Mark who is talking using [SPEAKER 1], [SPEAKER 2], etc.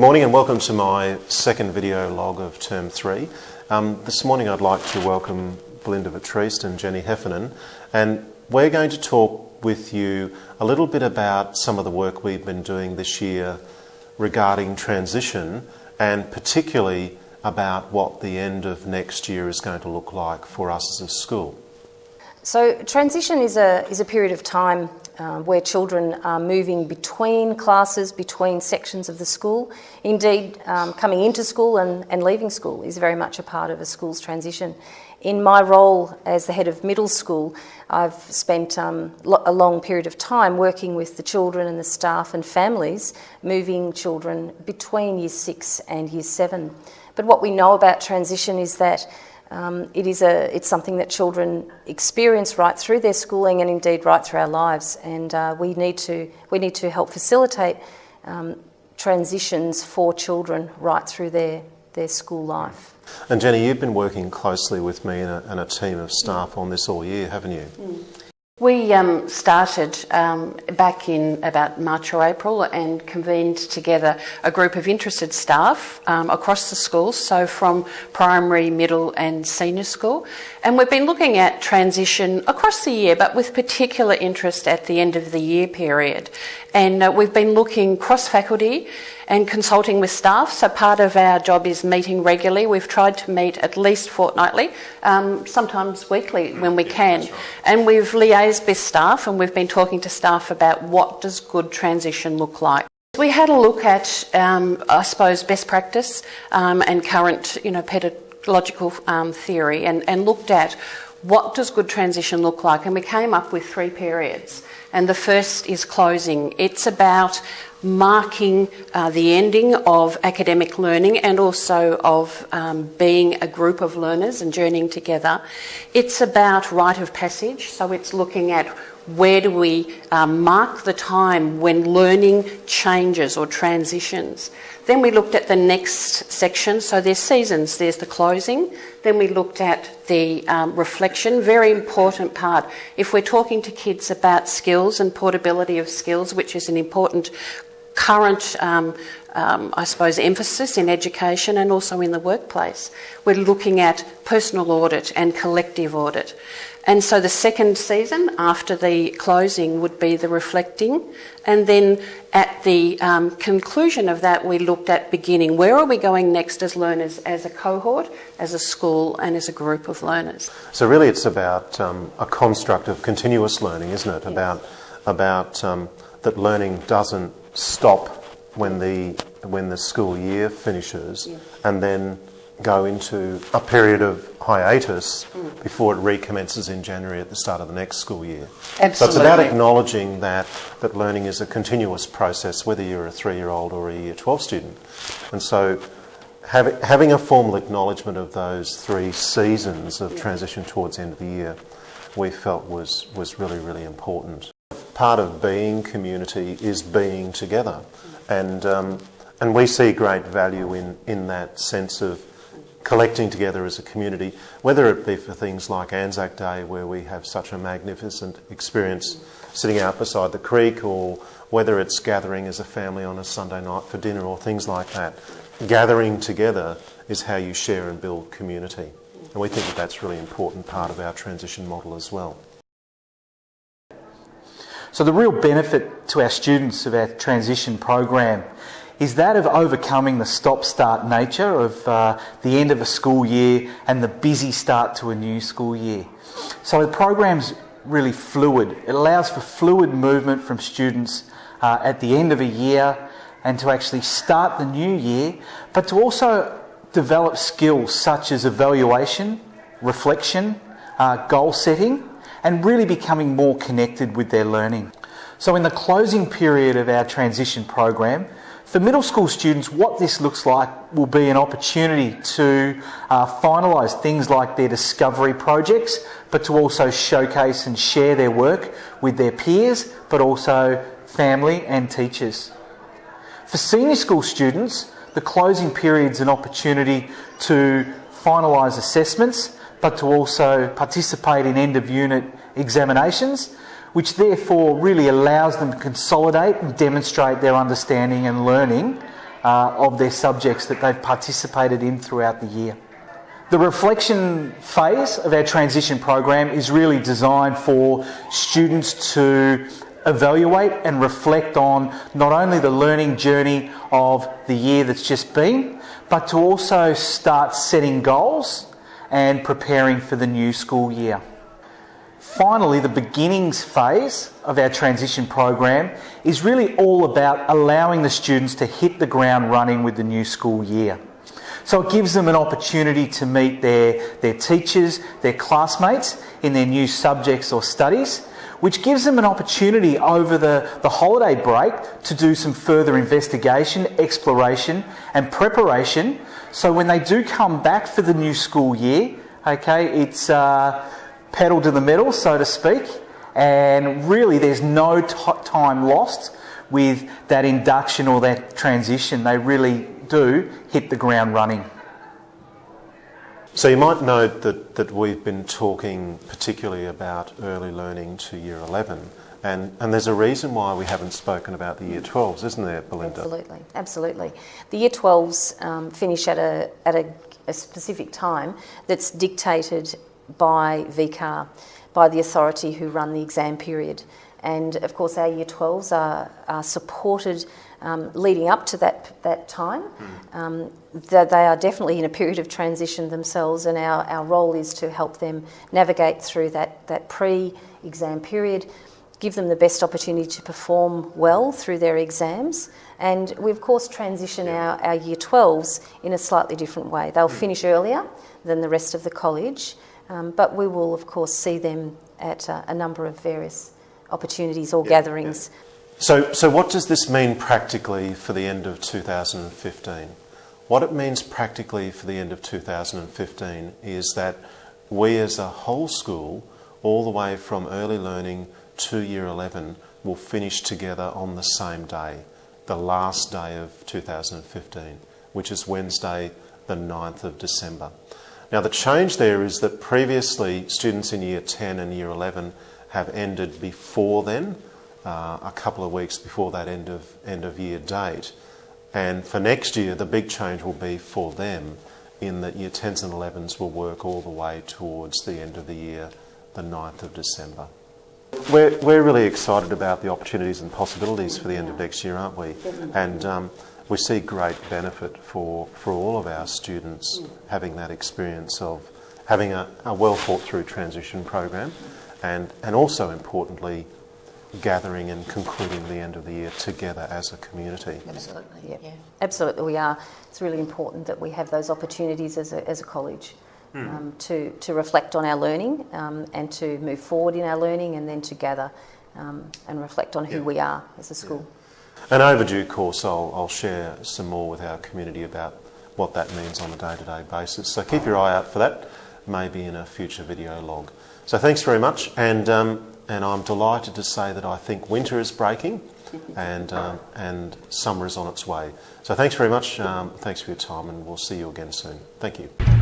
[SPEAKER 1] morning and welcome to my second video log of Term 3. This morning I'd like to welcome Belinda Vetriste and Jenny Heffernan, and we're going to talk with you a little bit about some of the work we've been doing this year regarding transition, and particularly about what the end of next year is going to look like for us as a school.
[SPEAKER 2] So transition is a period of time where children are moving between classes, between sections of the school. Indeed, coming into school and leaving school is very much a part of a school's transition. In my role as the head of middle school, I've spent a long period of time working with the children and the staff and families, moving children between Year 6 and Year 7. But what we know about transition is that it's something that children experience right through their schooling and indeed right through our lives, and we need to help facilitate transitions for children right through their school life.
[SPEAKER 1] And Jenny, you've been working closely with me and a team of staff on this all year, haven't you?
[SPEAKER 3] We started back in about March or April and convened together a group of interested staff across the schools, so from primary, middle and senior school. And we've been looking at transition across the year, but with particular interest at the end of the year period. And we've been looking cross-faculty and consulting with staff, so part of our job is meeting regularly. We've tried to meet at least fortnightly, sometimes weekly when we can. And we've liaised with staff and we've been talking to staff about what does good transition look like. We had a look at, I suppose, best practice and current, pedagogical theory and looked at what does good transition look like, and we came up with 3 periods. And the first is closing. It's about marking the ending of academic learning and also of being a group of learners and journeying together. It's about rite of passage, so it's looking at where do we mark the time when learning changes or transitions. Then we looked at the next section, so there's seasons, there's the closing. Then we looked at the reflection, very important part. If we're talking to kids about skills and portability of skills, which is an important current, emphasis in education and also in the workplace, we're looking at personal audit and collective audit. And so the second season after the closing would be the reflecting, and then at the conclusion of that we looked at beginning. Where are we going next as learners, as a cohort, as a school and as a group of learners?
[SPEAKER 1] So really it's about a construct of continuous learning, isn't it?
[SPEAKER 3] Yes.
[SPEAKER 1] About that learning doesn't stop when the school year finishes,
[SPEAKER 3] yes,
[SPEAKER 1] and then go into a period of hiatus before it recommences in January at the start of the next school year.
[SPEAKER 3] Absolutely.
[SPEAKER 1] So it's about acknowledging that learning is a continuous process, whether you're a 3-year-old or a Year 12 student. And so having a formal acknowledgement of those 3 seasons of transition towards the end of the year, we felt was really, really important. Part of being community is being together, and we see great value in that sense of collecting together as a community, whether it be for things like Anzac Day, where we have such a magnificent experience sitting out beside the creek, or whether it's gathering as a family on a Sunday night for dinner or things like that. Gathering together is how you share and build community, and we think that that's a really important part of our transition model as well.
[SPEAKER 4] So the real benefit to our students of our transition program is that of overcoming the stop-start nature of the end of a school year and the busy start to a new school year. So the program's really fluid. It allows for fluid movement from students at the end of a year and to actually start the new year, but to also develop skills such as evaluation, reflection, goal setting, and really becoming more connected with their learning. So in the closing period of our transition program, for middle school students, what this looks like will be an opportunity to finalise things like their discovery projects, but to also showcase and share their work with their peers, but also family and teachers. For senior school students, the closing period is an opportunity to finalise assessments, but to also participate in end-of-unit examinations, which therefore really allows them to consolidate and demonstrate their understanding and learning of their subjects that they've participated in throughout the year. The reflection phase of our transition program is really designed for students to evaluate and reflect on not only the learning journey of the year that's just been, but to also start setting goals and preparing for the new school year. Finally, the beginnings phase of our transition program is really all about allowing the students to hit the ground running with the new school year. So it gives them an opportunity to meet their teachers, their classmates in their new subjects or studies, which gives them an opportunity over the holiday break to do some further investigation, exploration and preparation. So when they do come back for the new school year, okay, it's pedal to the metal, so to speak, and really there's no time lost with that induction or that transition. They really do hit the ground running.
[SPEAKER 1] So you might note that we've been talking particularly about early learning to Year 11, and there's a reason why we haven't spoken about the Year 12s, isn't there, Belinda?
[SPEAKER 2] Absolutely, absolutely. The Year 12s finish at a specific time that's dictated by VCAR, by the authority who run the exam period. And of course our Year 12s are supported leading up to that time. They are definitely in a period of transition themselves, and our role is to help them navigate through that pre-exam period, give them the best opportunity to perform well through their exams. And we of course transition our Year 12s in a slightly different way. They'll finish earlier than the rest of the college, but we will of course see them at a number of various opportunities or gatherings.
[SPEAKER 1] So what does this mean practically for the end of 2015? What it means practically for the end of 2015 is that we as a whole school, all the way from early learning to Year 11, will finish together on the same day, the last day of 2015, which is Wednesday the 9th of December. Now the change there is that previously students in Year 10 and Year 11 have ended before then, a couple of weeks before that end of year date. And for next year, the big change will be for them in that Year 10s and 11s will work all the way towards the end of the year, the 9th of December. We're really excited about the opportunities and possibilities for the end of next year, aren't we? And we see great benefit for all of our students having that experience of having a well thought through transition program, and also importantly gathering and concluding the end of the year together as a community.
[SPEAKER 2] Absolutely, yeah. Absolutely we are. It's really important that we have those opportunities as a college to reflect on our learning and to move forward in our learning, and then to gather and reflect on who we are as a school.
[SPEAKER 1] And over due course I'll share some more with our community about what that means on a day-to-day basis. So keep your eye out for that, maybe in a future video log. So thanks very much, and I'm delighted to say that I think winter is breaking and summer is on its way. So thanks very much, thanks for your time, and we'll see you again soon. Thank you.